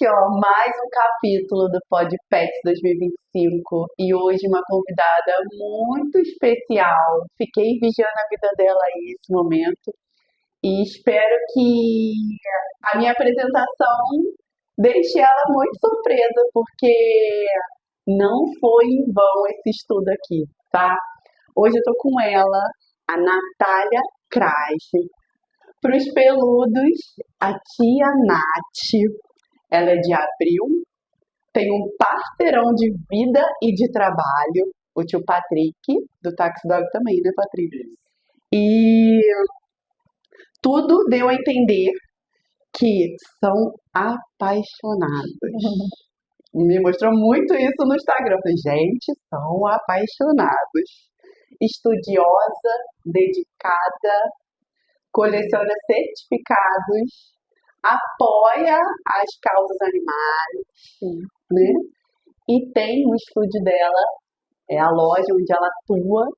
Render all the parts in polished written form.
Gente, ó, mais um capítulo do Podpets 2025 e hoje uma convidada muito especial. Fiquei vigiando a vida dela aí esse momento e espero que a minha apresentação deixe ela muito surpresa, porque não foi em vão esse estudo aqui, tá? Hoje eu tô com ela, a Natália Crash. Para os peludos, a tia Nath. Ela é de abril, tem um parceirão de vida e de trabalho, o tio Patrick, do Taxi Dog também, né, Patrick? E tudo deu a entender que são apaixonados. Me mostrou muito isso no Instagram. Falei, gente, são apaixonados. Estudiosa, dedicada, coleciona certificados, apoia as causas animais, Sim. né? E tem o estúdio dela, é a loja onde ela atua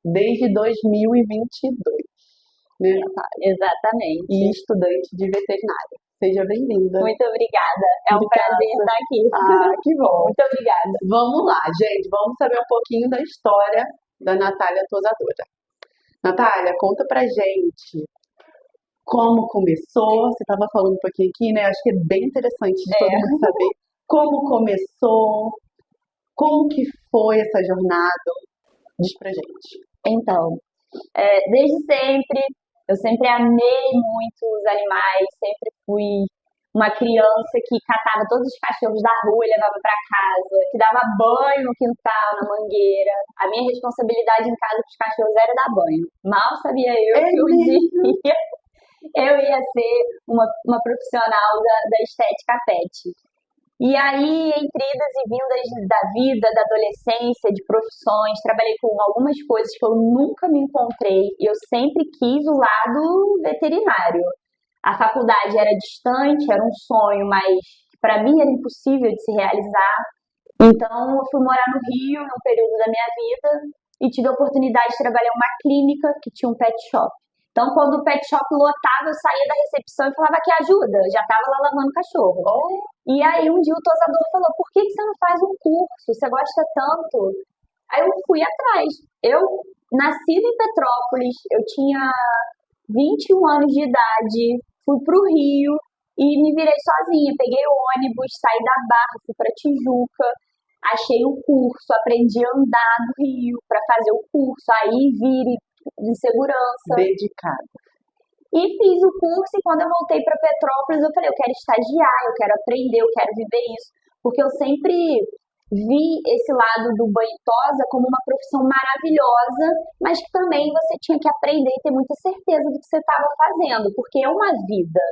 desde 2022, né, Natália? Exatamente. E estudante de veterinária. Seja bem-vinda. Muito obrigada. É um Obrigada. prazer estar aqui. Ah, que bom. Muito obrigada. Vamos lá, gente. Vamos saber um pouquinho da história da Natália Tosadora. Natália, conta pra gente como começou. Você estava falando um pouquinho aqui, né? Acho que é bem interessante de todo mundo saber como começou, como que foi essa jornada. Diz pra gente. Então, desde sempre, eu sempre amei muito os animais, sempre fui uma criança que catava todos os cachorros da rua e levava para casa, que dava banho no quintal, na mangueira. A minha responsabilidade em casa com os cachorros era dar banho. Mal sabia eu que um dia eu ia ser uma profissional da estética pet. E aí, entre idas e vindas da vida, da adolescência, de profissões, trabalhei com algumas coisas que eu nunca me encontrei. E eu sempre quis o lado veterinário. A faculdade era distante, era um sonho, mas para mim era impossível de se realizar. Então, eu fui morar no Rio, num período da minha vida, e tive a oportunidade de trabalhar em uma clínica que tinha um pet shop. Então, quando o pet shop lotava, eu saía da recepção e falava que ajuda, eu já estava lá lavando cachorro. E aí, um dia o tosador falou, por que você não faz um curso? Você gosta tanto? Aí eu fui atrás. Eu, nascida em Petrópolis, eu tinha 21 anos de idade, fui para o Rio e me virei sozinha. Peguei o ônibus, saí da Barra, fui para Tijuca, achei o curso, aprendi a andar no Rio para fazer o curso, aí vire de segurança. Dedicada. E fiz o curso e quando eu voltei para Petrópolis, eu falei, eu quero estagiar, eu quero aprender, eu quero viver isso. Porque eu sempre vi esse lado do banho tosa como uma profissão maravilhosa, mas que também você tinha que aprender e ter muita certeza do que você estava fazendo, porque é uma vida.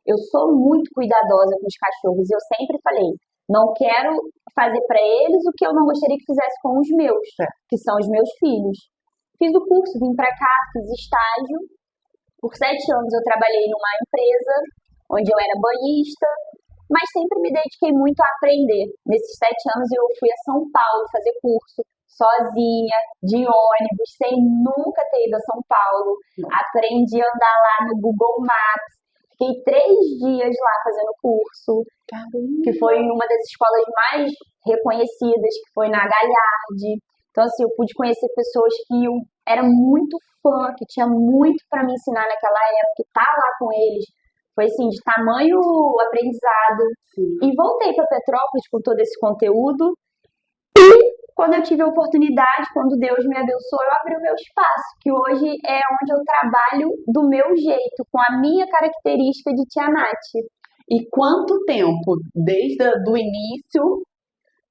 Eu sou muito cuidadosa com os cachorros e eu sempre falei, não quero fazer para eles o que eu não gostaria que fizesse com os meus, que são os meus filhos. Fiz o curso, vim para cá, fiz estágio. Por 7 anos eu trabalhei numa empresa onde eu era banhista, mas sempre me dediquei muito a aprender. Nesses 7 anos eu fui a São Paulo fazer curso, sozinha, de ônibus, sem nunca ter ido a São Paulo. Aprendi a andar lá no Google Maps. Fiquei 3 dias lá fazendo curso, que foi uma das escolas mais reconhecidas, que foi na Galhardi. Então, assim, eu pude conhecer pessoas que eu era muito fã, que tinha muito para me ensinar naquela época, estar lá com eles. Foi, assim, de tamanho aprendizado. Sim. E voltei para Petrópolis com todo esse conteúdo. E quando eu tive a oportunidade, quando Deus me abençoou, eu abri o meu espaço, que hoje é onde eu trabalho do meu jeito, com a minha característica de tia Nath. E quanto tempo, desde o início,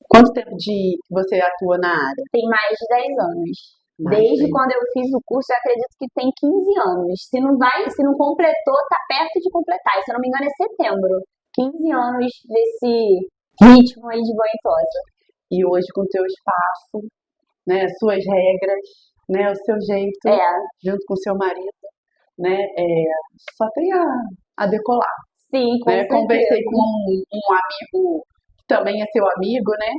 quanto tempo de você atua na área? Tem mais de 10 anos. Desde quando eu fiz o curso, eu acredito que tem 15 anos. Se não completou, tá perto de completar. E, se eu não me engano, é setembro. 15 anos desse ritmo aí de banho tosa. E hoje com o teu espaço, né, suas regras, né, o seu jeito, junto com o seu marido, né, só tem a decolar. Sim, com certeza. Conversei com um amigo que também é seu amigo, né?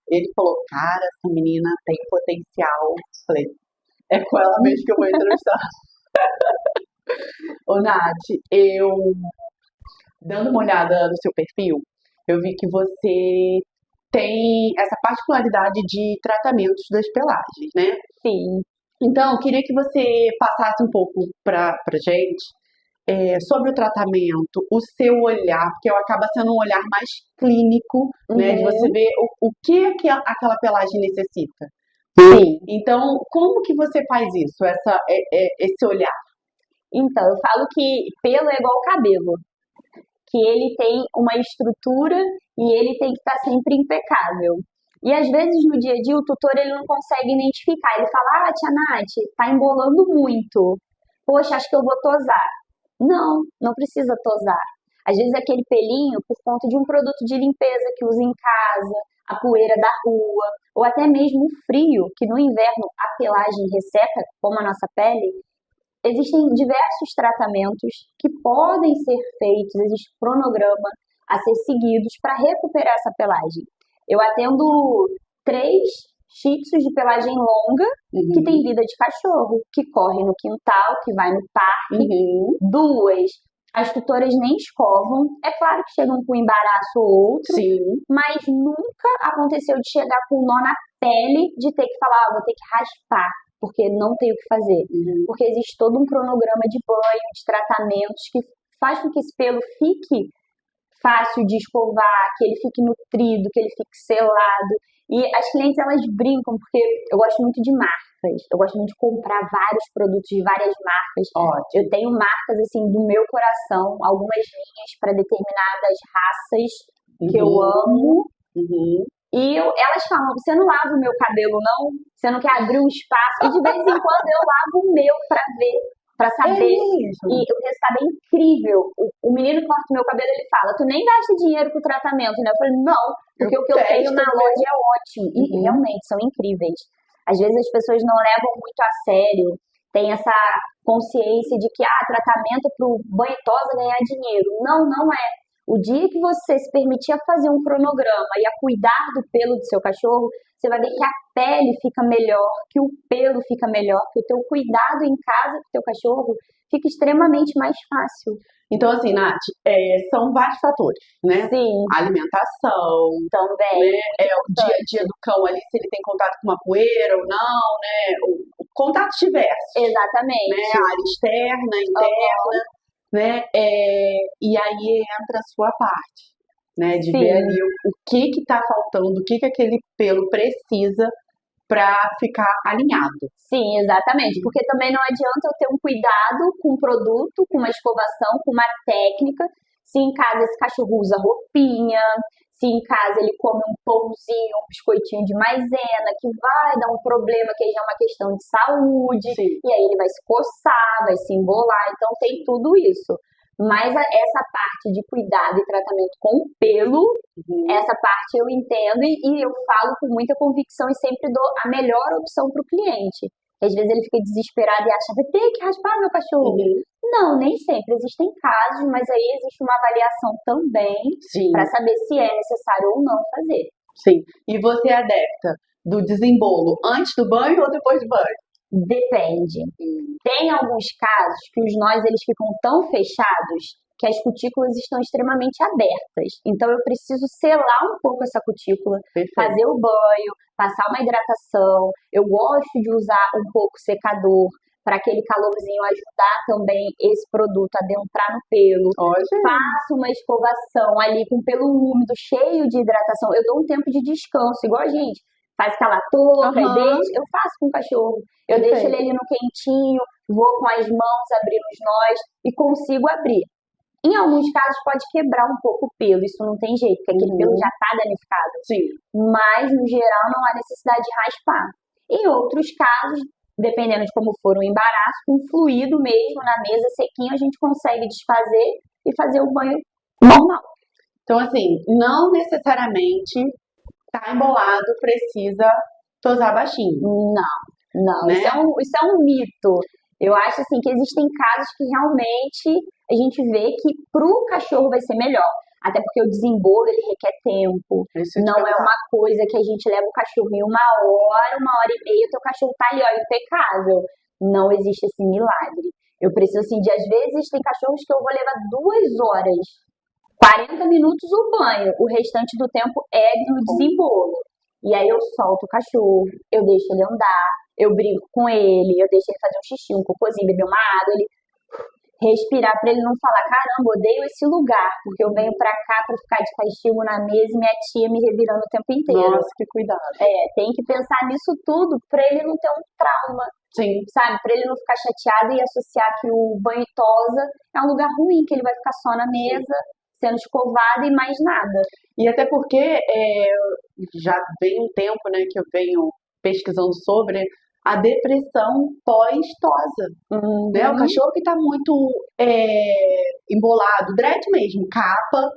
Ele falou, cara, essa menina tem potencial. Falei, é com ela mesmo que eu vou entrevistar. Ô, Nath, eu Dando uma olhada no seu perfil, eu vi que você tem essa particularidade de tratamentos das pelagens, né? Sim. Então, eu queria que você passasse um pouco pra gente sobre o tratamento, o seu olhar, porque acaba sendo um olhar mais clínico, né? De você Uhum. ver o que aquela pelagem necessita. Sim. Então, como que você faz isso, esse olhar? Então, eu falo que pelo é igual cabelo, que ele tem uma estrutura e ele tem que estar sempre impecável. E às vezes no dia a dia o tutor ele não consegue identificar. Ele fala: "Ah, tia Nath, tá embolando muito. Poxa, acho que eu vou tosar." Não, não precisa tosar. Às vezes aquele pelinho por conta de um produto de limpeza que usa em casa, a poeira da rua, ou até mesmo o frio, que no inverno a pelagem resseca, como a nossa pele. Existem diversos tratamentos que podem ser feitos, existe cronograma a ser seguidos para recuperar essa pelagem. Eu atendo 3 shih tzus de pelagem longa que tem Uhum, vida de cachorro, que corre no quintal, que vai no parque. uhum, 2, as tutoras nem escovam. É claro que chegam com um embaraço ou outro, sim, mas nunca aconteceu de chegar com um nó na pele, de ter que falar: "Ah, vou ter que raspar, porque não tenho o que fazer." uhum, Porque existe todo um cronograma de banho, de tratamentos que faz com que esse pelo fique fácil de escovar, que ele fique nutrido, que ele fique selado. E as clientes elas brincam porque eu gosto muito de marcas. Eu gosto muito de comprar vários produtos de várias marcas. Eu ótimo. tenho marcas assim do meu coração, algumas linhas para determinadas raças que eu Uhum, amo. uhum. E elas falam: "Você não lava o meu cabelo, não? Você não quer abrir um espaço?" E de vez em quando eu lavo o meu para ver, para É saber. E mesmo? o resultado é incrível. O menino que corta o meu cabelo, ele fala: "Tu nem gasta dinheiro com tratamento, né?" Eu falei: "Não, Eu porque o que eu tenho testo na o loja meu. é ótimo." E Uhum. realmente são incríveis. Às vezes as pessoas não levam muito a sério, tem essa consciência de que tratamento é pro banho e tosa ganhar dinheiro. Não, não é. O dia que você se permitir a fazer um cronograma e a cuidar do pelo do seu cachorro, você vai ver que a pele fica melhor, que o pelo fica melhor, que o teu cuidado em casa com o teu cachorro fica extremamente mais fácil. Então, assim, Nath, são vários fatores, né? Sim, A alimentação, também, né? muito O dia a dia importante. do cão ali, se ele tem contato com uma poeira ou não, né? Contatos diversos, né? Exatamente. A área externa, Aham. interna, né? E aí entra a sua parte, né? De ver Sim, ali o que que tá faltando, o que que aquele pelo precisa para ficar alinhado. sim, exatamente. Porque também não adianta eu ter um cuidado com o produto, com uma escovação, com uma técnica, se em casa esse cachorro usa roupinha, se em casa ele come um pãozinho, um biscoitinho de maisena, que vai dar um problema, que aí já é uma questão de saúde, Sim. e aí ele vai se coçar, vai se embolar, então tem tudo isso. Mas essa parte de cuidado e tratamento com o pelo, Uhum. essa parte eu entendo e eu falo com muita convicção e sempre dou a melhor opção para o cliente. Às vezes ele fica desesperado e acha: "Vai ter que raspar meu cachorro." Uhum. Não, nem sempre. Existem casos, mas aí existe uma avaliação também para Sim, saber se é necessário ou não fazer. sim. E você é adepta do desembolo antes do banho ou depois do banho? Depende. Hum. Tem alguns casos que os nós eles ficam tão fechados que as cutículas estão extremamente abertas. Então eu preciso selar um pouco essa cutícula, Perfeito. fazer o banho, passar uma hidratação. Eu gosto de usar um pouco secador para aquele calorzinho ajudar também esse produto a adentrar no pelo. Olha. Faço uma escovação ali com pelo úmido, cheio de hidratação. Eu dou um tempo de descanso, igual a gente faz aquela touca e Aham, deixa. Eu faço com o cachorro. Eu deixo ele perfeito. ali no quentinho, vou com as mãos abrindo os nós e consigo abrir. Em alguns casos pode quebrar um pouco o pelo, isso não tem jeito, porque aquele pelo já Uhum. está danificado. Sim. Mas no geral não há necessidade de raspar. Em outros casos, dependendo de como for o embaraço, com fluido mesmo na mesa sequinho a gente consegue desfazer e fazer o banho normal. Então, assim, não necessariamente tá embolado, precisa tosar baixinho, Não, não, né? isso é um mito. Eu acho assim que existem casos que realmente a gente vê que pro cachorro vai ser melhor. Até porque o desembolo ele requer tempo. Deixa eu te Não é perguntar. uma coisa que a gente leva o cachorrinho uma hora e meia, o teu cachorro tá ali, ó, impecável. Não existe esse milagre. Eu preciso assim de às vezes tem cachorros que eu vou levar 2 horas 40 minutos o banho, o restante do tempo é no desembolo. E aí eu solto o cachorro, eu deixo ele andar, eu brinco com ele, eu deixo ele fazer um xixi, um cocôzinho, beber uma água, ele respirar pra ele não falar, caramba, odeio esse lugar, porque eu venho pra cá pra ficar de castigo na mesa e minha tia me revirando o tempo inteiro. Nossa, que cuidado. Tem que pensar nisso tudo pra ele não ter um trauma, Sim. sabe? Pra ele não ficar chateado e associar que o banho e tosa é um lugar ruim, que ele vai ficar só na mesa, sendo escovado e mais nada. E até porque já vem um tempo, né, que eu venho pesquisando sobre a depressão pós-tosa, né? O cachorro que tá muito embolado, dread mesmo, capa,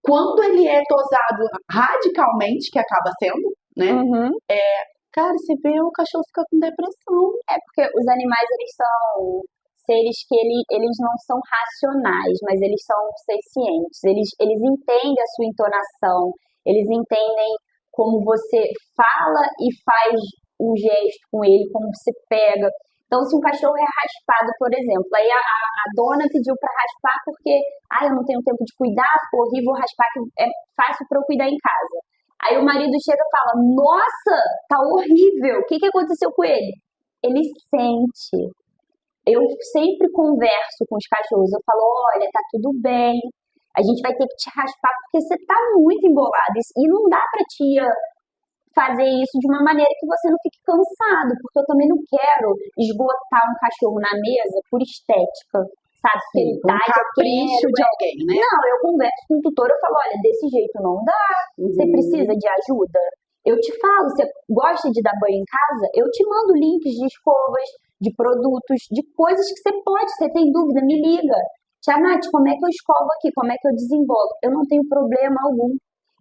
quando ele é tosado radicalmente, que acaba sendo, né? Cara, você vê o cachorro fica com depressão. É porque os animais, eles são seres que eles não são racionais, mas eles são sencientes. Eles entendem a sua entonação, eles entendem como você fala e faz um gesto com ele, como você pega. Então, se um cachorro é raspado, por exemplo, aí a dona pediu para raspar porque, eu não tenho tempo de cuidar, ficou horrível, vou raspar que é fácil para eu cuidar em casa. Aí o marido chega e fala, nossa, tá horrível, o que aconteceu com ele? Ele sente. Eu sempre converso com os cachorros, eu falo, olha, tá tudo bem, a gente vai ter que te raspar porque você tá muito embolado e não dá pra tia fazer isso de uma maneira que você não fique cansado, porque eu também não quero esgotar um cachorro na mesa por estética, sabe? Sim, um capricho de alguém, né? Não, eu converso com o tutor, eu falo, olha, desse jeito não dá, você precisa de ajuda? Eu te falo, você gosta de dar banho em casa? Eu te mando links de escovas, de produtos, de coisas que você pode, você tem dúvida, me liga. Tia Nath, como é que eu escovo aqui? Como é que eu desenvolvo? Eu não tenho problema algum.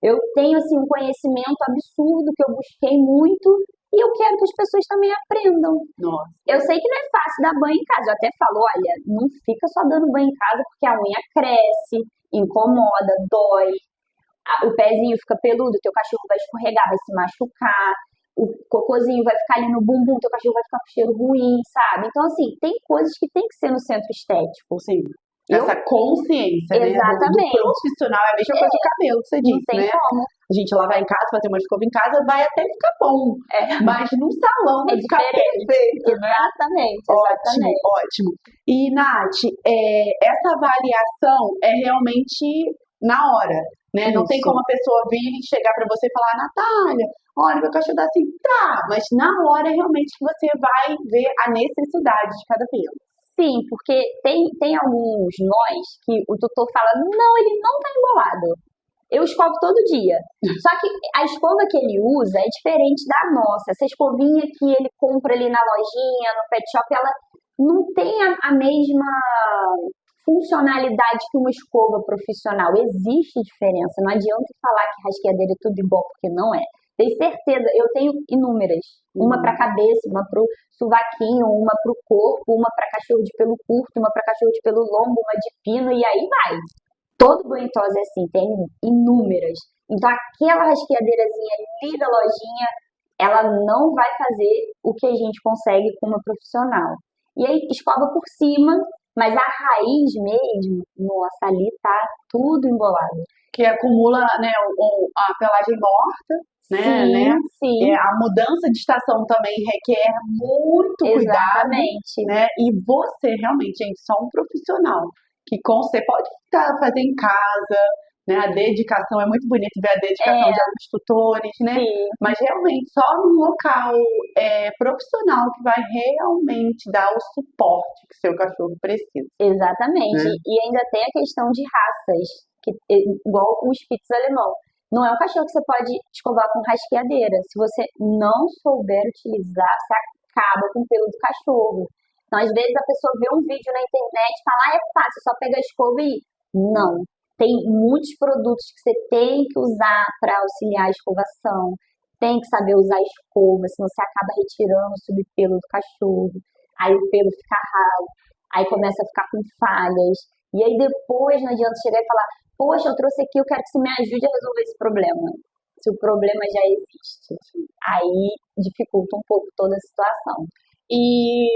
Eu tenho, assim, um conhecimento absurdo que eu busquei muito e eu quero que as pessoas também aprendam. Nossa. Eu sei que não é fácil dar banho em casa. Eu até falo, olha, não fica só dando banho em casa porque a unha cresce, incomoda, dói. O pezinho fica peludo, teu cachorro vai escorregar, vai se machucar. O cocôzinho vai ficar ali no bumbum, teu cachorro vai ficar com cheiro ruim, sabe? Então, assim, tem coisas que tem que ser no centro estético. Sim. Essa consciência, exatamente, né, do profissional é a mesma coisa do cabelo que você disse, não tem né? como. A gente lavar em casa, fazer uma escova em casa, vai até ficar bom. Mas no salão vai ficar perfeito, né? Exatamente. Ótimo. E, Nath, essa avaliação é realmente na hora, né? Não tem como a pessoa vir e chegar para você e falar, Natália, olha, meu cachorro tá assim, tá, mas na hora realmente que você vai ver a necessidade de cada pelo. Sim, porque tem alguns nós que o tutor fala, não, ele não tá embolado. Eu escovo todo dia. Só que a escova que ele usa é diferente da nossa. Essa escovinha que ele compra ali na lojinha, no pet shop, ela não tem a mesma funcionalidade que uma escova profissional. Existe diferença. Não adianta falar que rasqueadeira é tudo igual, porque não é. Tenho certeza, eu tenho inúmeras. Uma para cabeça, uma pro sovaquinho, uma pro corpo, uma para cachorro de pelo curto, uma para cachorro de pelo longo, uma de pino, e aí vai. Todo banho tosa é assim, tem inúmeras. Então aquela rasqueadeirazinha ali da lojinha, ela não vai fazer o que a gente consegue com uma profissional. E aí escova por cima, mas a raiz mesmo, nossa, ali tá tudo embolado. Que acumula, né, a pelagem morta, né? Sim. A mudança de estação também requer muito cuidado, né? E você realmente, gente, só um profissional que você pode fazer em casa, né? A dedicação é muito bonito ver a dedicação de alguns tutores, né? Sim. Mas realmente só num local profissional que vai realmente dar o suporte que seu cachorro precisa. Exatamente. E ainda tem a questão de raças, igual o Spitz alemão. Não é um cachorro que você pode escovar com rasqueadeira. Se você não souber utilizar, você acaba com o pelo do cachorro. Então, às vezes, a pessoa vê um vídeo na internet e fala, é fácil, só pega a escova e... Não. Tem muitos produtos que você tem que usar para auxiliar a escovação. Tem que saber usar a escova, senão você acaba retirando o subpelo do cachorro. Aí o pelo fica ralo. Aí começa a ficar com falhas. E aí depois não adianta chegar e falar, poxa, eu trouxe aqui, eu quero que você me ajude a resolver esse problema. Se o problema já existe. Aí dificulta um pouco toda a situação. E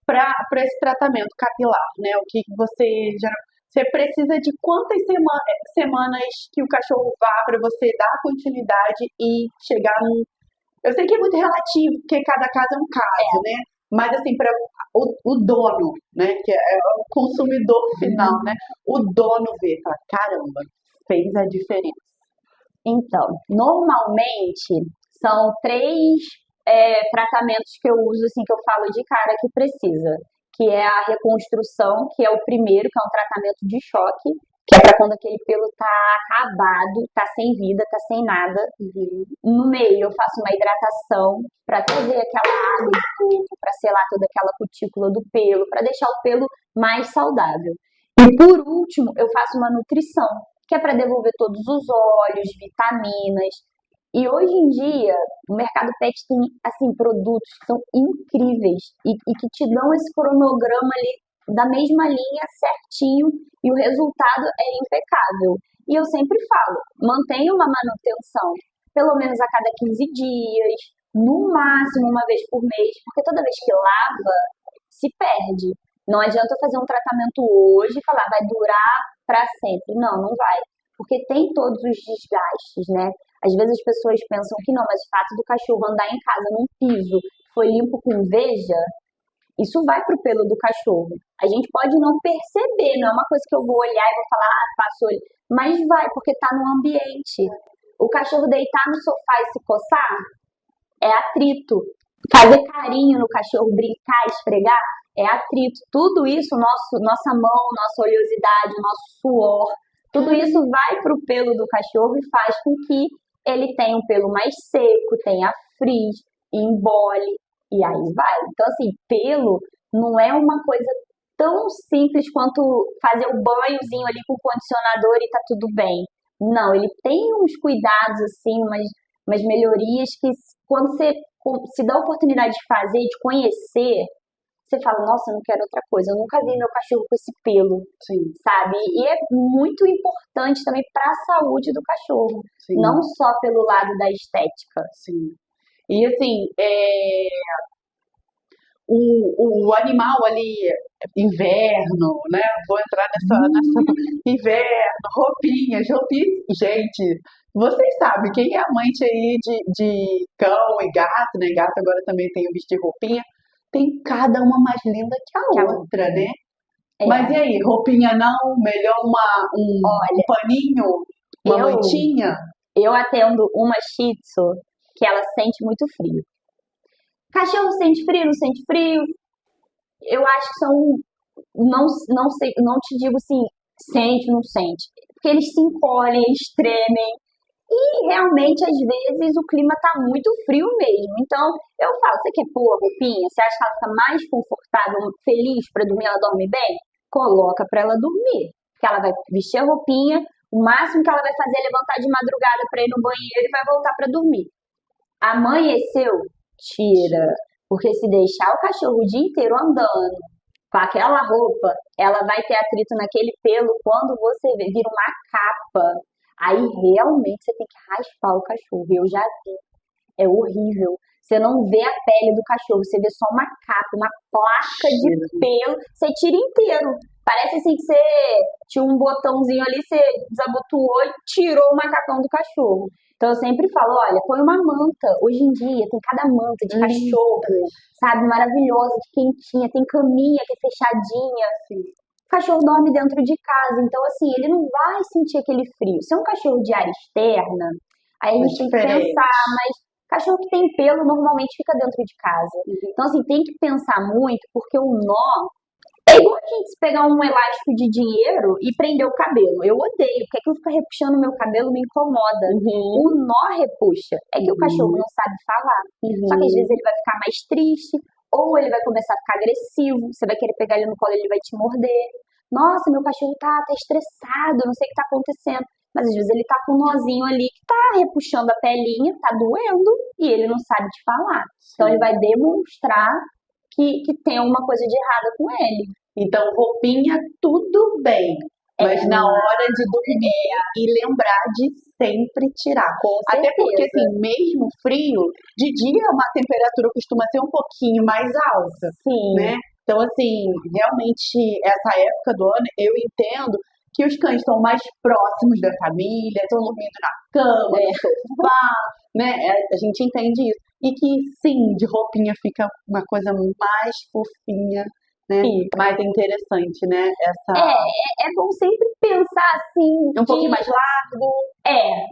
para esse tratamento capilar, né? O que você Você precisa de quantas semanas que o cachorro vá para você dar continuidade e chegar num. Eu sei que é muito relativo, porque cada caso é um caso, né? Mas assim, para o dono, né? Que é o consumidor final, né? O dono vê, fala, caramba, fez a diferença. Então, normalmente são três tratamentos que eu uso, assim, que eu falo de cara que precisa. Que é a reconstrução, que é o primeiro, que é um tratamento de choque, que é para quando aquele pelo tá acabado, tá sem vida, tá sem nada. No meio eu faço uma hidratação para trazer aquela água de coco, para selar toda aquela cutícula do pelo, para deixar o pelo mais saudável. E por último, eu faço uma nutrição, que é para devolver todos os óleos, vitaminas. E hoje em dia, o mercado pet tem, assim, produtos que são incríveis e que te dão esse cronograma ali da mesma linha certinho e o resultado é impecável. E eu sempre falo, mantenha uma manutenção, pelo menos a cada 15 dias, no máximo uma vez por mês, porque toda vez que lava, se perde. Não adianta eu fazer um tratamento hoje e falar, vai durar para sempre. Não, não vai. Porque tem todos os desgastes, né? Às vezes as pessoas pensam que não, mas o fato do cachorro andar em casa num piso que foi limpo com veja, isso vai pro pelo do cachorro. A gente pode não perceber, não é uma coisa que eu vou olhar e vou falar, passou ali. Mas vai, porque tá no ambiente. O cachorro deitar no sofá e se coçar é atrito. Fazer carinho no cachorro, brincar, esfregar, é atrito. Tudo isso, nossa mão, nossa oleosidade, nosso suor, tudo isso vai pro pelo do cachorro e faz com que ele tenha um pelo mais seco, tenha frizz, embole, e aí vai. Então, assim, pelo não é uma coisa tão simples quanto fazer o banhozinho ali com o condicionador e tá tudo bem. Não, ele tem uns cuidados, assim, umas melhorias que quando você se dá a oportunidade de fazer, de conhecer, você fala, nossa, eu não quero outra coisa. Eu nunca vi meu cachorro com esse pelo, Sim, sabe? E é muito importante também para a saúde do cachorro, sim, não só pelo lado da estética. sim. E assim, o animal ali, inverno, né? Vou entrar nessa inverno, roupinhas. Gente, vocês sabem, quem é amante aí de cão e gato, né? Gato agora também tem o vestir roupinha, tem cada uma mais linda que Que a a outra, né? É, Mas e aí, roupinha não? Melhor um paninho, uma eu, mantinha? eu atendo uma Shih Tzu que ela sente muito frio. Cachorro sente frio, não sente frio? Eu acho que são, não sei, não te digo assim, sente, não sente. Porque eles se encolhem, eles tremem. E realmente, às vezes, o clima tá muito frio mesmo. Então, eu falo, você quer pôr a roupinha? Você acha que ela fica mais confortável, feliz para dormir, ela dorme bem? Coloca para ela dormir. Porque ela vai vestir a roupinha, o máximo que ela vai fazer é levantar de madrugada para ir no banheiro e vai voltar para dormir. Amanheceu, tira. Porque se deixar o cachorro o dia inteiro andando com aquela roupa, ela vai ter atrito naquele pelo quando você vê, vira uma capa. Aí realmente você tem que raspar o cachorro. Eu já vi. É horrível. Você não vê a pele do cachorro, você vê só uma capa, uma placa de pelo, você tira inteiro. Parece assim que você tinha um botãozinho ali, você desabotoou e tirou o macacão do cachorro. Então eu sempre falo, olha, põe uma manta. Hoje em dia tem cada manta de cachorro, sabe, maravilhosa, de quentinha, tem caminha que é fechadinha. O cachorro dorme dentro de casa, então assim, ele não vai sentir aquele frio. Se é um cachorro de área externa, aí a gente tem que pensar, mas cachorro que tem pelo normalmente fica dentro de casa. Então assim, tem que pensar muito, porque o nó é igual a gente se pegar um elástico de dinheiro e prender o cabelo. Eu odeio, porque aquilo fica repuxando o meu cabelo, me incomoda. O nó repuxa. É que o cachorro não sabe falar. Só que às vezes ele vai ficar mais triste, ou ele vai começar a ficar agressivo. Você vai querer pegar ele no colo, ele vai te morder. Nossa, meu cachorro tá estressado, não sei o que tá acontecendo. Mas às vezes ele tá com um nozinho ali que tá repuxando a pelinha, tá doendo, e ele não sabe te falar. Então ele vai demonstrar que tem alguma coisa de errado com ele. Então, roupinha, tudo bem. Mas na hora de dormir e lembrar de sempre tirar. Até porque, assim, mesmo frio, de dia a temperatura costuma ser um pouquinho mais alta. Sim. Né? Então, assim, realmente, essa época do ano, eu entendo que os cães estão mais próximos da família, estão dormindo na cama, no sofá, né? A gente entende isso. E que, sim, de roupinha fica uma coisa mais fofinha, né? Fica. Mais interessante, né? É bom sempre pensar assim, Um pouquinho mais largo.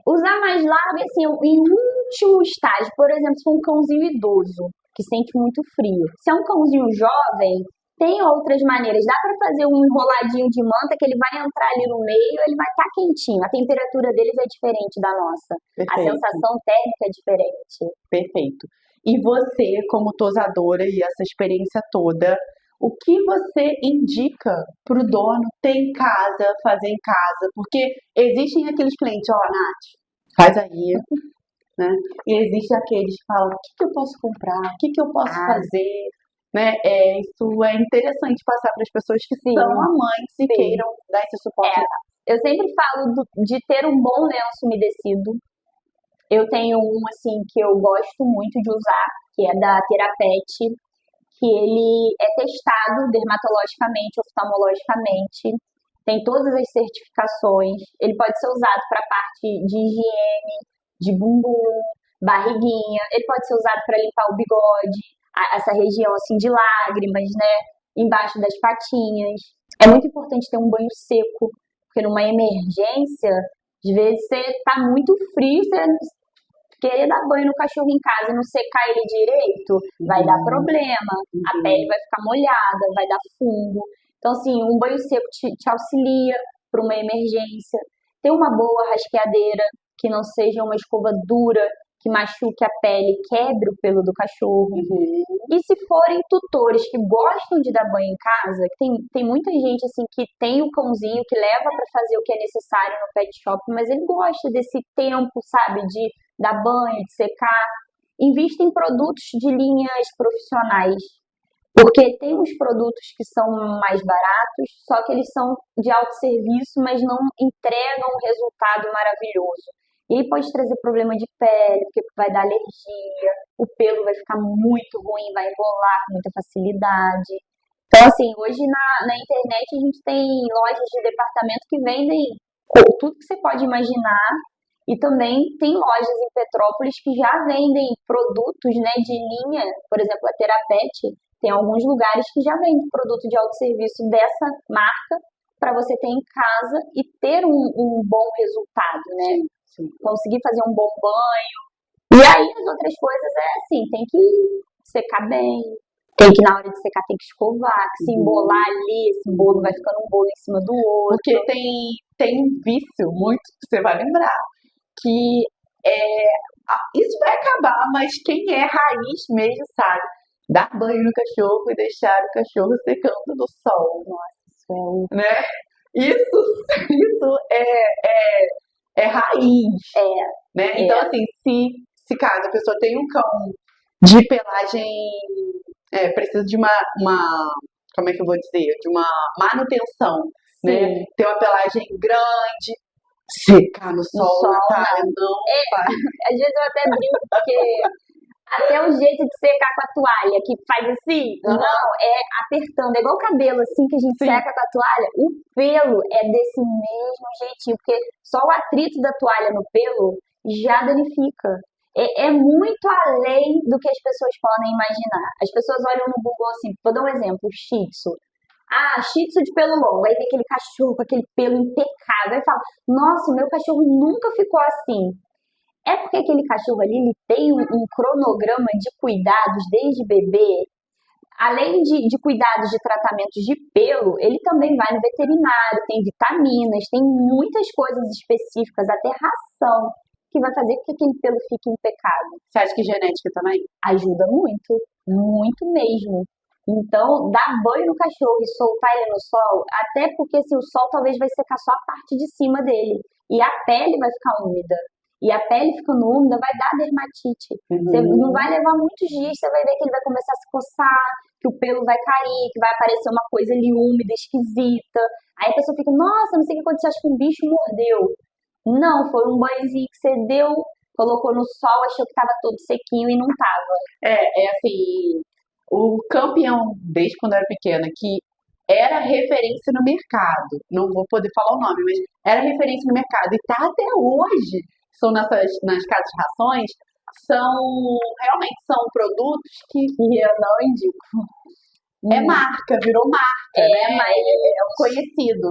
usar mais largo assim, em último estágio. Por exemplo, se for um cãozinho idoso, que sente muito frio. Se é um cãozinho jovem, tem outras maneiras. Dá para fazer um enroladinho de manta que ele vai entrar ali no meio, ele vai estar quentinho. A temperatura deles é diferente da nossa. A Perfeito, sensação térmica é diferente. perfeito. E você, como tosadora e essa experiência toda, o que você indica para o dono ter em casa, fazer em casa? Porque existem aqueles clientes, ó, Nath, faz aí, né? E existem aqueles que falam, o que que eu posso comprar? O que que eu posso Ah, fazer? Né? Isso é interessante passar para as pessoas que sim, são amantes e sim. queiram dar esse suporte. Eu sempre falo de ter um bom lenço umedecido. Eu tenho um, assim, que eu gosto muito de usar, que é da Therapet, que ele é testado dermatologicamente, oftalmologicamente, tem todas as certificações. Ele pode ser usado para a parte de higiene, de bumbum, barriguinha. Ele pode ser usado para limpar o bigode, essa região assim de lágrimas, né? Embaixo das patinhas. É muito importante ter um banho seco, porque numa emergência, às vezes você tá muito frio, você querer dar banho no cachorro em casa e não secar ele direito, vai dar problema. A pele vai ficar molhada, vai dar fungo. Então, assim, um banho seco te auxilia para uma emergência. Ter uma boa rasqueadeira, que não seja uma escova dura, que machuque a pele, quebre o pelo do cachorro. E se forem tutores que gostam de dar banho em casa, que tem muita gente assim que tem o cãozinho, que leva para fazer o que é necessário no pet shop, mas ele gosta desse tempo, sabe, de dar banho, de secar. Invista em produtos de linhas profissionais, porque tem uns produtos que são mais baratos, só que eles são de alto serviço, mas não entregam um resultado maravilhoso. E aí pode trazer problema de pele, porque vai dar alergia, o pelo vai ficar muito ruim, vai enrolar com muita facilidade. Então, assim, hoje na internet a gente tem lojas de departamento que vendem tudo que você pode imaginar e também tem lojas em Petrópolis que já vendem produtos, né, de linha, por exemplo, a Therapet, tem alguns lugares que já vendem produto de autosserviço dessa marca para você ter em casa e ter um bom resultado, né? Sim. Conseguir fazer um bom banho. E aí as outras coisas é assim, tem que secar bem, tem que na hora de secar tem que escovar, que se embolar ali, esse bolo vai ficando um bolo em cima do outro. Porque tem um vício muito, que você vai lembrar, que isso vai acabar, mas quem é raiz mesmo sabe. Dar banho no cachorro e deixar o cachorro secando no sol. Nossa, isso é um, né? Isso é raiz, né? Então, assim, se caso a pessoa tem um cão de pelagem, precisa de como é que eu vou dizer? De uma manutenção, né? Sim. Ter uma pelagem grande, secar no sol, sol, Natália, não faz. Às vezes eu até brinco, porque até o jeito de secar com a toalha, que faz assim, não, é apertando, é igual o cabelo, assim, que a gente seca com a toalha, o pelo é desse mesmo jeitinho, porque só o atrito da toalha no pelo já danifica. É muito além do que as pessoas podem imaginar. As pessoas olham no Google assim, vou dar um exemplo, Shih Tzu. Ah, Shih Tzu de pelo longo, aí tem aquele cachorro com aquele pelo impecável, aí fala, nossa, o meu cachorro nunca ficou assim. É porque aquele cachorro ali ele tem um cronograma de cuidados desde bebê. Além de cuidados de tratamentos de pelo, ele também vai no veterinário, tem vitaminas, tem muitas coisas específicas, até ração, que vai fazer com que aquele pelo fique impecável. Você acha que genética também? Ajuda muito, muito mesmo. Então, dar banho no cachorro e soltar ele no sol, até porque assim, o sol talvez vai secar só a parte de cima dele e a pele vai ficar úmida. E a pele ficando úmida vai dar dermatite. Você não vai levar muitos dias, você vai ver que ele vai começar a se coçar, que o pelo vai cair, que vai aparecer uma coisa ali úmida, esquisita. Aí a pessoa fica, nossa, não sei o que aconteceu, acho que um bicho mordeu. Não, foi um banhozinho que você deu, colocou no sol, achou que estava todo sequinho e não estava. Assim, o campeão, desde quando eu era pequena, que era referência no mercado, não vou poder falar o nome, mas era referência no mercado e tá até hoje, são nas casas de rações, realmente são produtos que E eu não indico. é marca, virou marca, né? Mas É conhecido,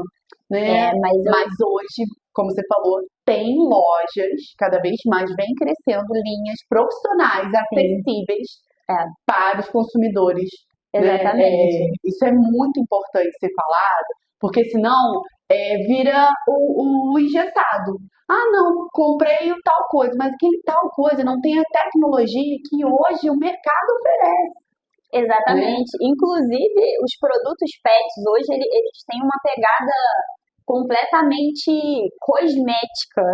né? mas Mas hoje, como você falou, tem lojas, cada vez mais vem crescendo linhas profissionais acessíveis É. para os consumidores. Né? Exatamente. Isso é muito importante ser falado, porque senão vira o engessado. Ah, não, comprei o tal coisa, mas aquele tal coisa não tem a tecnologia que hoje o mercado oferece. Exatamente. Inclusive, os produtos pets hoje, eles têm uma pegada completamente cosmética.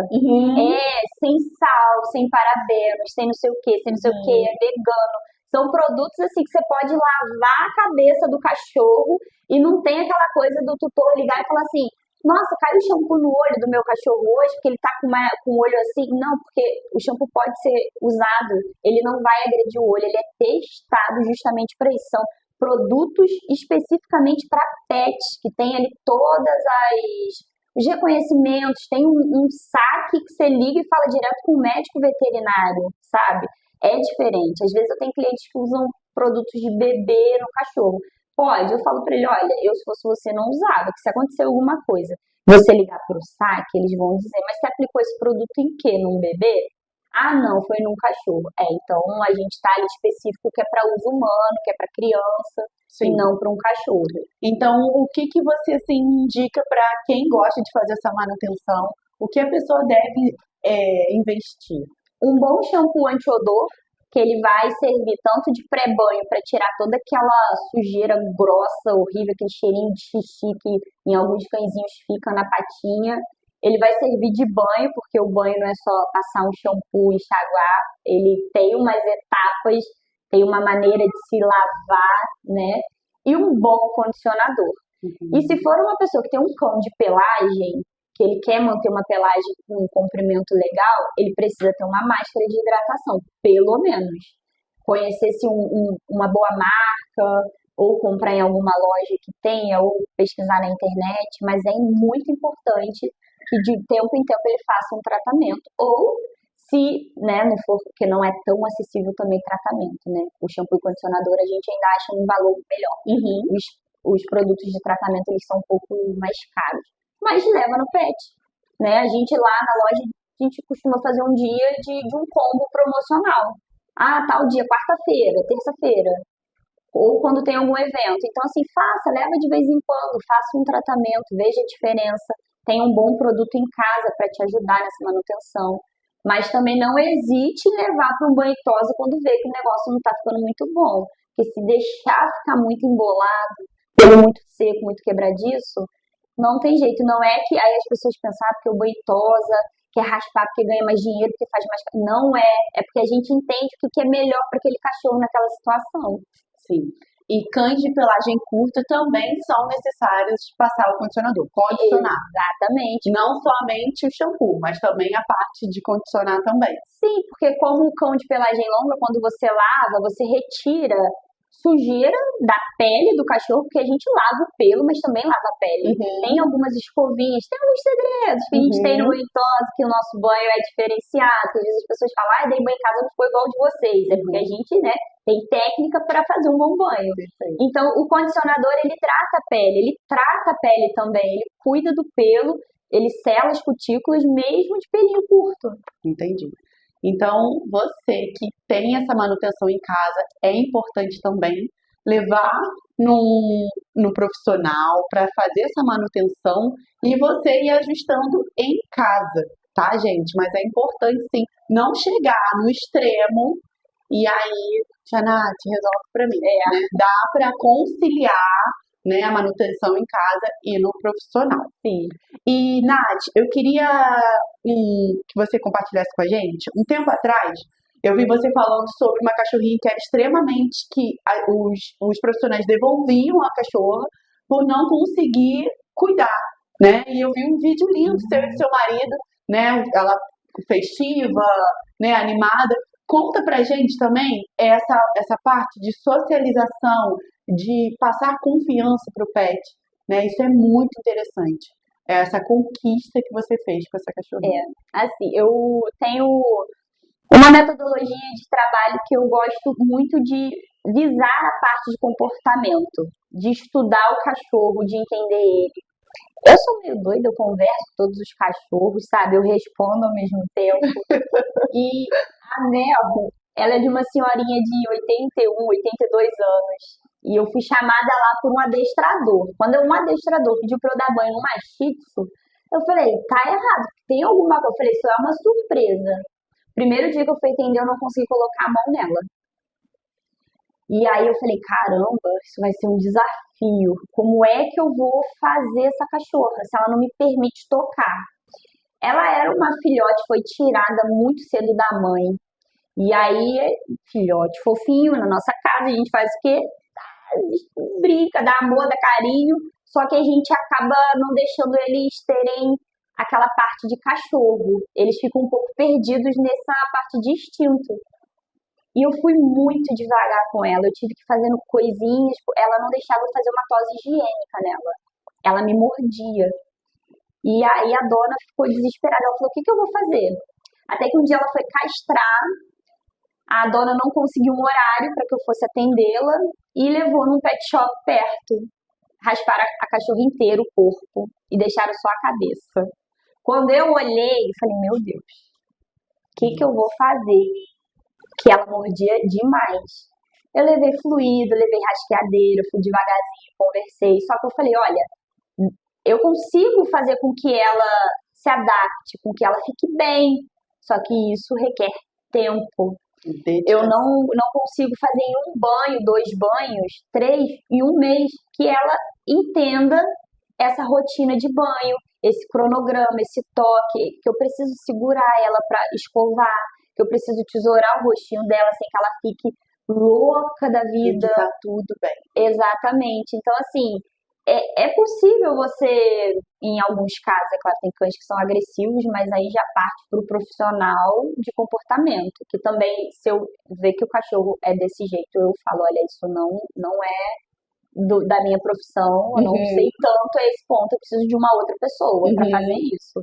Sem sal, sem parabenos, sem não sei o que, sem não sei o que, é vegano. São produtos assim que você pode lavar a cabeça do cachorro e não tem aquela coisa do tutor ligar e falar assim: nossa, caiu shampoo no olho do meu cachorro hoje porque ele tá com o olho assim. Não, porque o shampoo pode ser usado, ele não vai agredir o olho, ele é testado justamente para isso. São produtos especificamente para pets, que tem ali os reconhecimentos, tem um saque que você liga e fala direto com o médico veterinário, sabe? É diferente. Às vezes eu tenho clientes que usam produtos de bebê no cachorro. Pode, eu falo para ele, olha, eu se fosse você não usava, que se acontecer alguma coisa, você ligar para o saque, eles vão dizer, mas você aplicou esse produto em quê? Num bebê? Ah, não, foi num cachorro. Então a gente está ali específico que é para uso humano, que é para criança, e não para um cachorro. Então, o que você assim, indica para quem gosta de fazer essa manutenção? O que a pessoa deve investir? Um bom shampoo anti-odor, que ele vai servir tanto de pré-banho para tirar toda aquela sujeira grossa, horrível, aquele cheirinho de xixi que em alguns cãezinhos fica na patinha. Ele vai servir de banho, porque o banho não é só passar um shampoo e enxaguar, ele tem umas etapas, tem uma maneira de se lavar, né? E um bom condicionador. E se for uma pessoa que tem um cão de pelagem, que ele quer manter uma pelagem com um comprimento legal, ele precisa ter uma máscara de hidratação, pelo menos. Conhecer-se uma boa marca, ou comprar em alguma loja que tenha, ou pesquisar na internet, mas é muito importante que de tempo em tempo ele faça um tratamento. Ou, se não for, porque não é tão acessível também tratamento, né? O shampoo e condicionador a gente ainda acha um valor melhor. Os produtos de tratamento eles são um pouco mais caros. Mas leva no pet, né? A gente lá na loja, a gente costuma fazer um dia de um combo promocional. Ah, tal dia, quarta-feira, terça-feira, ou quando tem algum evento. Então, assim, leva de vez em quando, faça um tratamento, veja a diferença, tenha um bom produto em casa para te ajudar nessa manutenção. Mas também não hesite em levar para um banho e tosa quando vê que o negócio não está ficando muito bom. Porque se deixar ficar muito embolado, pelo muito seco, muito quebradiço, não tem jeito, não é que aí as pessoas pensam, porque o banho-tosa quer raspar porque ganha mais dinheiro, porque faz mais... Não é porque a gente entende o que é melhor para aquele cachorro naquela situação. Sim. E cães de pelagem curta também são necessários passar o condicionador, condicionar. Exatamente. Não somente o shampoo, mas também a parte de condicionar também. Sim, porque como o cão de pelagem longa, quando você lava, você retira sujeira da pele do cachorro, porque a gente lava o pelo, mas também lava a pele. Tem algumas escovinhas, tem alguns segredos que a gente tem no banho tosa, que o nosso banho é diferenciado. Às vezes as pessoas falam, dei banho em casa, não ficou igual o de vocês. É porque a gente, tem técnica para fazer um bom banho. Então, o condicionador, ele trata a pele também, ele cuida do pelo, ele sela as cutículas mesmo de pelinho curto. Entendi. Então, você que tem essa manutenção em casa, é importante também levar no profissional para fazer essa manutenção e você ir ajustando em casa, tá, gente? Mas é importante, sim, não chegar no extremo e aí, tia Nath, resolve para mim. Né? Dá para conciliar, né, a manutenção em casa e no profissional. Sim. E, Nath, eu queria que você compartilhasse com a gente. Um tempo atrás, eu vi você falando sobre uma cachorrinha que era extremamente os profissionais devolviam a cachorra por não conseguir cuidar, né? E eu vi um vídeo lindo seu e do seu marido, né? Ela festiva, né? Animada. Conta pra gente também essa parte de socialização, de passar confiança pro pet, né? Isso é muito interessante. É essa conquista que você fez com essa cachorrinha. Assim, eu tenho uma metodologia de trabalho que eu gosto muito de visar a parte de comportamento, de estudar o cachorro, de entender ele. Eu sou meio doida, eu converso com todos os cachorros, sabe? Eu respondo ao mesmo tempo. E a Mel, ela é de uma senhorinha de 81, 82 anos. E eu fui chamada lá por um adestrador. Quando um adestrador pediu pra eu dar banho numa Shih Tzu, eu falei, tá errado, tem alguma coisa. Eu falei, isso é uma surpresa. Primeiro dia que eu fui atender, eu não consegui colocar a mão nela. E aí eu falei, caramba, isso vai ser um desafio. Como é que eu vou fazer essa cachorra se ela não me permite tocar? Ela era uma filhote, foi tirada muito cedo da mãe. E aí, filhote fofinho na nossa casa, a gente faz o quê? Brinca, dá amor, dá carinho, só que a gente acaba não deixando eles terem aquela parte de cachorro. Eles ficam um pouco perdidos nessa parte de instinto. E eu fui muito devagar com ela, eu tive que ir fazendo coisinhas, ela não deixava eu fazer uma tosse higiênica nela. Ela me mordia. E aí a dona ficou desesperada, ela falou, o que que eu vou fazer? Até que um dia ela foi castrar, a dona não conseguiu um horário para que eu fosse atendê-la e levou num pet shop perto. Rasparam a cachorra inteira, o corpo, e deixaram só a cabeça. Quando eu olhei, eu falei, meu Deus, o que que eu vou fazer? Que ela mordia demais. Eu levei fluido, levei rasqueadeira, fui devagarzinho, conversei. Só que eu falei, olha, eu consigo fazer com que ela se adapte, com que ela fique bem. Só que isso requer tempo. Eu não consigo fazer em um banho, 2 banhos, 3, em um mês, que ela entenda essa rotina de banho, esse cronograma, esse toque, que eu preciso segurar ela para escovar, que eu preciso tesourar o rostinho dela sem que ela fique louca da vida. E tá tudo bem. Exatamente. Então, assim, é possível você, em alguns casos, é claro, tem cães que são agressivos, mas aí já parte para o profissional de comportamento, que também, se eu ver que o cachorro é desse jeito, eu falo, olha, isso não é da minha profissão, eu não sei tanto a esse ponto, eu preciso de uma outra pessoa para fazer isso.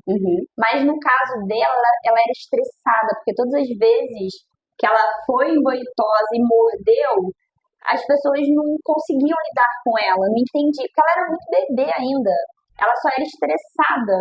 Mas no caso dela, ela era estressada, porque todas as vezes que ela foi em banho tosa e mordeu, as pessoas não conseguiam lidar com ela, não entendiam, porque ela era muito bebê ainda, ela só era estressada.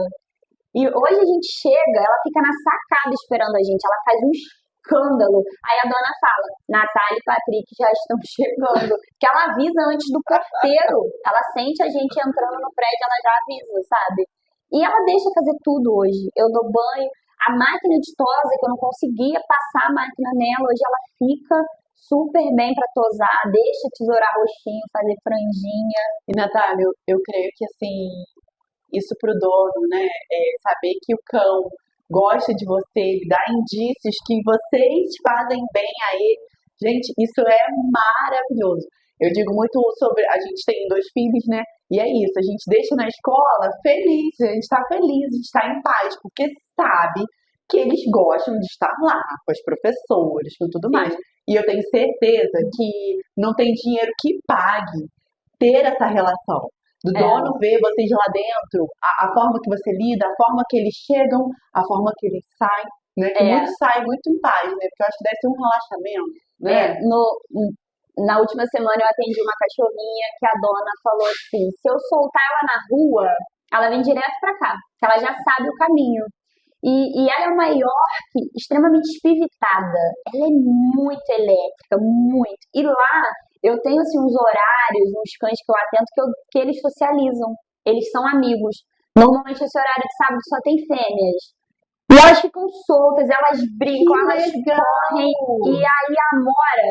E hoje a gente chega, ela fica na sacada esperando a gente, ela faz um escândalo. Aí a dona fala, Natália e Patrick já estão chegando, que ela avisa antes do porteiro, ela sente a gente entrando no prédio, ela já avisa, sabe? E ela deixa fazer tudo hoje, eu dou banho, a máquina de tosa, que eu não conseguia passar a máquina nela, hoje ela fica super bem para tosar, deixa tesourar rostinho, fazer franjinha. E Natália, eu creio que assim, isso pro dono, né, saber que o cão gosta de você, ele dá indícios que vocês fazem bem a ele. Gente, isso é maravilhoso. Eu digo muito sobre, a gente tem 2 filhos, né? E é isso, a gente deixa na escola feliz, a gente tá feliz, a gente tá em paz, porque sabe que eles gostam de estar lá, com as professoras, com tudo mais. E eu tenho certeza que não tem dinheiro que pague ter essa relação. Do dono ver vocês lá dentro, a forma que você lida, a forma que eles chegam, a forma que eles saem, né? Que muitos saem muito em paz, né? Porque eu acho que deve ser um relaxamento, né? Na última semana eu atendi uma cachorrinha que a dona falou assim, se eu soltar ela na rua, ela vem direto pra cá, porque ela já sabe o caminho. E ela é uma York extremamente espivitada. Ela é muito elétrica, muito. E lá eu tenho assim, uns horários, uns cães que eu atendo que eles socializam. Eles são amigos. Normalmente esse horário de sábado só tem fêmeas. E elas ficam soltas, elas brincam, elas correm. E aí a Amora,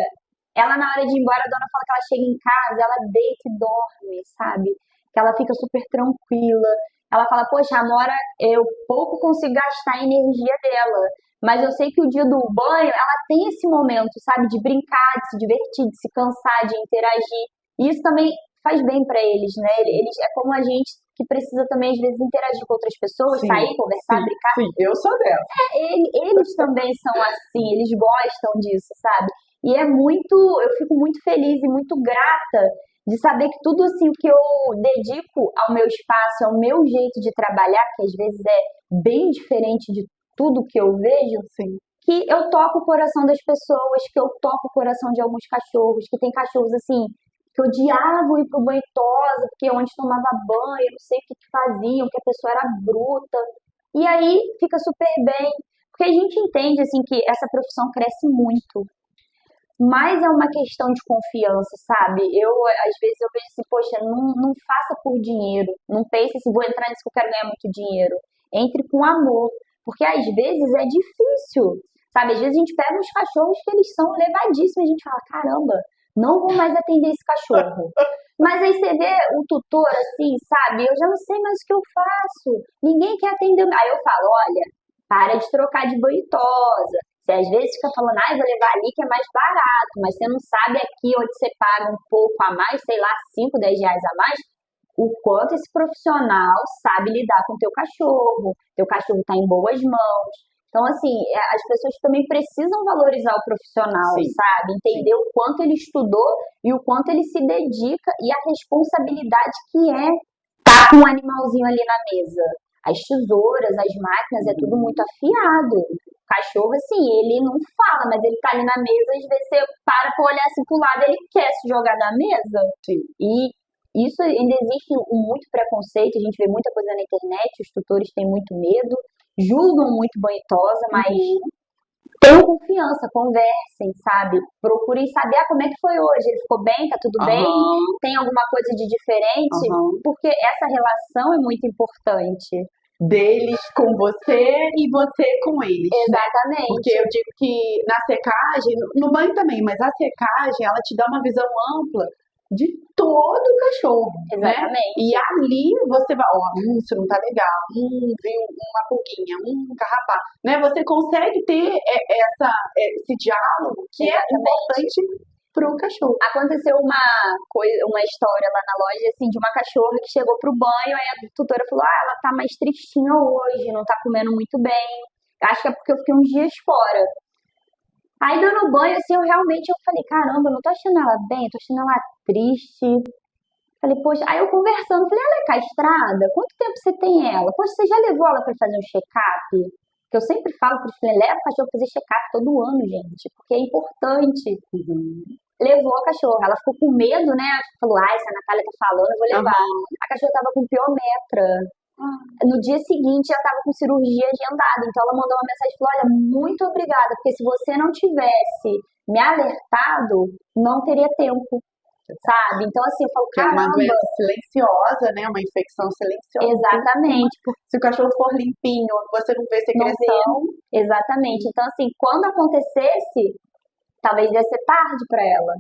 ela na hora de ir embora, a dona fala que ela chega em casa, ela deita e dorme, sabe? Que ela fica super tranquila. Ela fala, poxa, a Amora, eu pouco consigo gastar a energia dela, mas eu sei que o dia do banho, ela tem esse momento, sabe, de brincar, de se divertir, de se cansar, de interagir. E isso também faz bem para eles, né? Eles, é como a gente que precisa também, às vezes, interagir com outras pessoas, Sim, sair, conversar, sim, brincar. sim, eu sou dela. Eles também são assim, eles gostam disso, sabe? E eu fico muito feliz e muito grata de saber que tudo assim que eu dedico ao meu espaço, ao meu jeito de trabalhar, que às vezes é bem diferente de tudo que eu vejo, Sim. que eu toco o coração das pessoas, que eu toco o coração de alguns cachorros, que tem cachorros assim, que odiavam ir pro banho tosa, porque onde tomava banho, não sei o que faziam, que a pessoa era bruta. E aí fica super bem, porque a gente entende assim que essa profissão cresce muito, mas é uma questão de confiança, sabe? Às vezes, eu vejo assim, poxa, não faça por dinheiro. Não pense assim, vou entrar nisso que eu quero ganhar muito dinheiro. Entre com amor. Porque às vezes é difícil, sabe? Às vezes a gente pega uns cachorros que eles são levadíssimos e a gente fala, caramba, não vou mais atender esse cachorro. Mas aí você vê o tutor assim, sabe? Eu já não sei mais o que eu faço. Ninguém quer atender. Aí eu falo, olha, para de trocar de banho tosa. Você às vezes fica falando, vou levar ali que é mais barato, mas você não sabe aqui onde você paga um pouco a mais, sei lá, 5, 10 reais a mais, o quanto esse profissional sabe lidar com o teu cachorro está em boas mãos. Então, assim, as pessoas também precisam valorizar o profissional, Sim, sabe? Entender o quanto ele estudou e o quanto ele se dedica e a responsabilidade que é estar com um animalzinho ali na mesa. As tesouras, as máquinas, é tudo muito afiado. O cachorro, assim, ele não fala, mas ele tá ali na mesa, às vezes você para pra olhar assim pro lado, ele quer se jogar na mesa. sim. E isso ainda existe muito preconceito, a gente vê muita coisa na internet, os tutores têm muito medo, julgam muito banhosa, mas tenham confiança, conversem, sabe? Procurem saber como é que foi hoje, ele ficou bem, tá tudo bem, Aham, tem alguma coisa de diferente, aham. porque essa relação é muito importante. Deles com você e você com eles, né? Porque Exatamente, eu digo que na secagem, no banho também, mas a secagem, ela te dá uma visão ampla de todo o cachorro, né? E exatamente. ali você vai, isso não tá legal, viu uma pulguinha, carrapato, né? Você consegue ter esse diálogo que é Exatamente. importante pro cachorro. Aconteceu uma história lá na loja, assim, de uma cachorra que chegou pro banho, aí a tutora falou, ela tá mais tristinha hoje, não tá comendo muito bem. Acho que é porque eu fiquei uns dias fora. Aí dando banho, assim, eu falei, caramba, eu não tô achando ela bem, tô achando ela triste. Falei, poxa, aí eu conversando, falei, ela é castrada? Quanto tempo você tem ela? Poxa, você já levou ela pra fazer um check-up? Que eu sempre falo para os filhos, leva o cachorro pra fazer check-up todo ano, gente, porque é importante. Levou a cachorra. Ela ficou com medo, né? Falou, se a Natália tá falando, eu vou levar. Aham. A cachorra tava com piometra. No dia seguinte, ela tava com cirurgia agendada. Então, ela mandou uma mensagem e falou, olha, muito obrigada, porque se você não tivesse me alertado, não teria tempo, sabe? Então, assim, eu falo, Que é uma caramba, doença silenciosa, né? Uma infecção silenciosa. exatamente, Se o cachorro for limpinho, você não vê não secreção. vê, exatamente. Então, assim, quando acontecesse, talvez ia ser tarde para ela.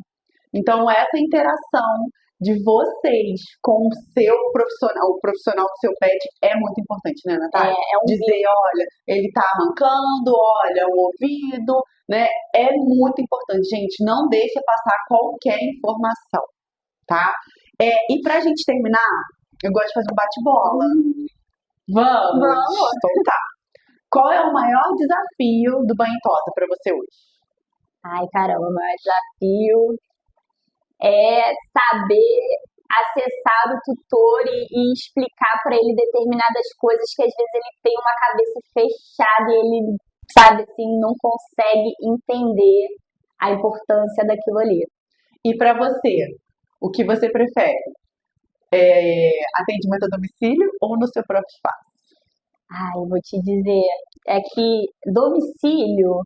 Então, essa interação de vocês com o seu profissional, o profissional do seu pet, é muito importante, né, Natália? É um Dizer, olha, ele tá mancando, olha, o ouvido, né? É muito importante, gente. Não deixe passar qualquer informação, tá? E pra gente terminar, eu gosto de fazer um bate-bola. Vamos? Vamos. Então tá. Qual é o maior desafio do banho tosa pra você hoje? Ai, caramba, o maior desafio é saber acessar o tutor e explicar para ele determinadas coisas que às vezes ele tem uma cabeça fechada e ele, sabe, assim, não consegue entender a importância daquilo ali. E pra você, o que você prefere? Atendimento a domicílio ou no seu próprio espaço? Ai, eu vou te dizer, é que domicílio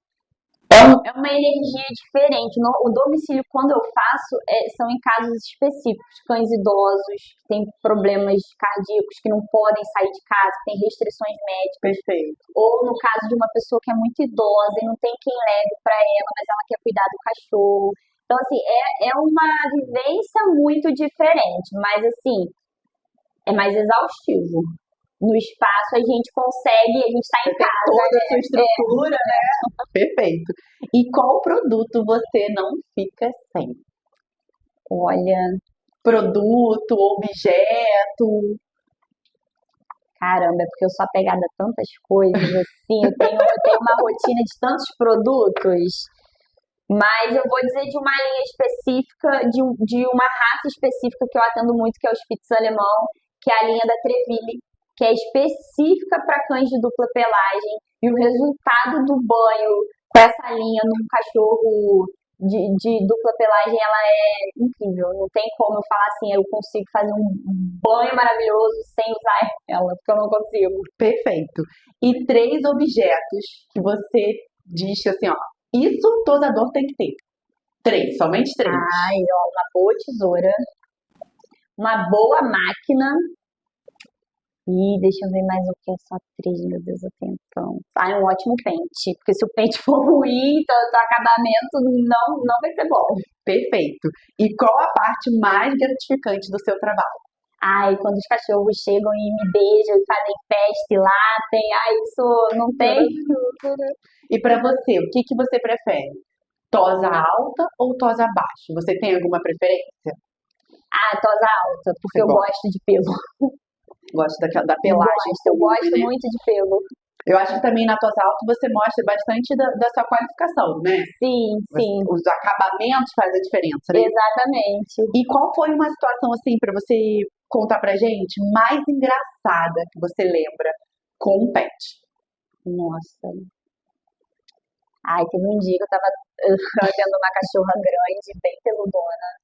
é uma energia diferente. O domicílio, quando eu faço, são em casos específicos, cães idosos, que têm problemas cardíacos, que não podem sair de casa, que têm restrições médicas. Perfeito. Ou no caso de uma pessoa que é muito idosa e não tem quem leve para ela, mas ela quer cuidar do cachorro. Então, assim, é uma vivência muito diferente, mas, assim, é mais exaustivo. No espaço a gente consegue, a gente está em Você tem casa, toda a sua né? estrutura, né? Perfeito. E qual produto você não fica sem? Olha, Produto, objeto? Caramba, é porque eu sou apegada a tantas coisas, assim, eu tenho uma rotina de tantos produtos, mas eu vou dizer de uma linha específica, de uma raça específica que eu atendo muito, que é o Spitz alemão, que é a linha da Treville, que é específica para cães de dupla pelagem, e o resultado do banho com essa linha num cachorro de dupla pelagem, ela é incrível. Não tem como eu falar assim, eu consigo fazer um banho maravilhoso sem usar ela, porque eu não consigo. Perfeito. E 3 objetos que você diz assim, ó, isso o tosador tem que ter. 3, somente 3. Ai, ó, uma boa tesoura, uma boa máquina. E deixa eu ver mais o que é só 3, meu Deus, eu tenho tanto. Ah, um ótimo pente, porque se o pente for ruim, então o acabamento não vai ser bom. Perfeito. E qual a parte mais gratificante do seu trabalho? Ai, quando os cachorros chegam e me beijam e fazem festa e latem, ai, isso não tem. E para você, o que que você prefere? Tosa alta ou tosa baixa? Você tem alguma preferência? Ah, tosa alta, porque Você eu gosto de pelo. gosta da pelagem? Eu gosto muito de pelo. Eu acho que também na tosa alta você mostra bastante da sua qualificação, né? Sim, sim, Os acabamentos fazem a diferença, né? exatamente. E qual foi uma situação, assim, para você contar pra gente, mais engraçada que você lembra com um pet? Nossa. Ai, teve um dia que eu tava vendo uma cachorra grande, bem peludona.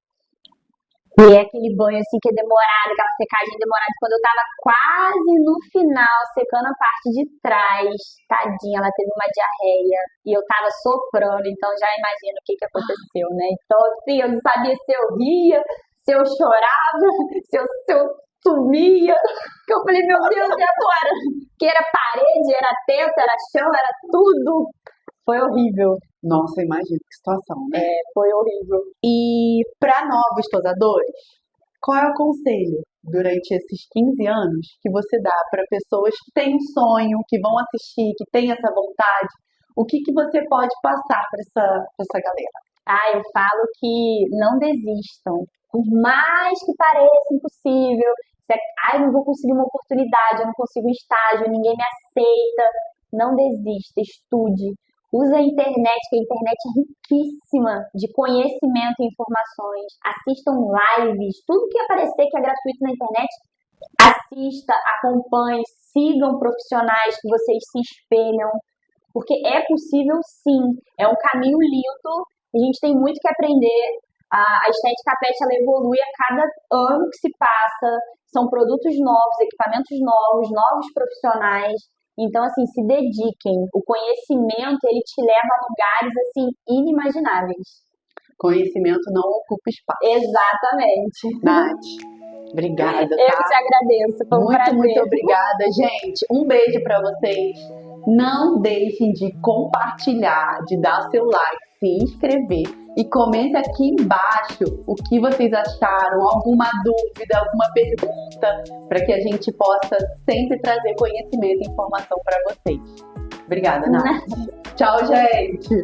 E é aquele banho assim que é demorado, aquela secagem demorada. Quando eu tava quase no final, secando a parte de trás, tadinha, ela teve uma diarreia. E eu tava soprando, então já imagino o que que aconteceu, né? Então, assim, eu não sabia se eu ria, se eu chorava, se eu sumia. Eu falei, meu Deus, e agora? Que era parede, era teto, era chão, era tudo. Foi horrível. Nossa, imagina que situação, né? Foi horrível. E para novos tosadores, qual é o conselho durante esses 15 anos que você dá para pessoas que têm um sonho, que vão assistir, que têm essa vontade? O que que você pode passar para essa galera? Ah, eu falo que não desistam. Por mais que pareça impossível, não vou conseguir uma oportunidade, eu não consigo um estágio, ninguém me aceita. Não desista, estude. Use a internet, que a internet é riquíssima de conhecimento e informações. Assistam lives, tudo que aparecer que é gratuito na internet, assista, acompanhe, sigam profissionais que vocês se espelham, porque é possível sim, é um caminho lindo, a gente tem muito que aprender. A estética pet ela evolui a cada ano que se passa, são produtos novos, equipamentos novos, novos profissionais. Então, assim, se dediquem. O conhecimento, ele te leva a lugares, assim, inimagináveis. Conhecimento não ocupa espaço. Exatamente. Nath, obrigada, Eu tá? que te agradeço, foi um prazer. Muito obrigada, gente. Um beijo para vocês. Não deixem de compartilhar, de dar o seu like, se inscrever e comente aqui embaixo o que vocês acharam, alguma dúvida, alguma pergunta, para que a gente possa sempre trazer conhecimento e informação para vocês. Obrigada, Nath. Tchau, gente.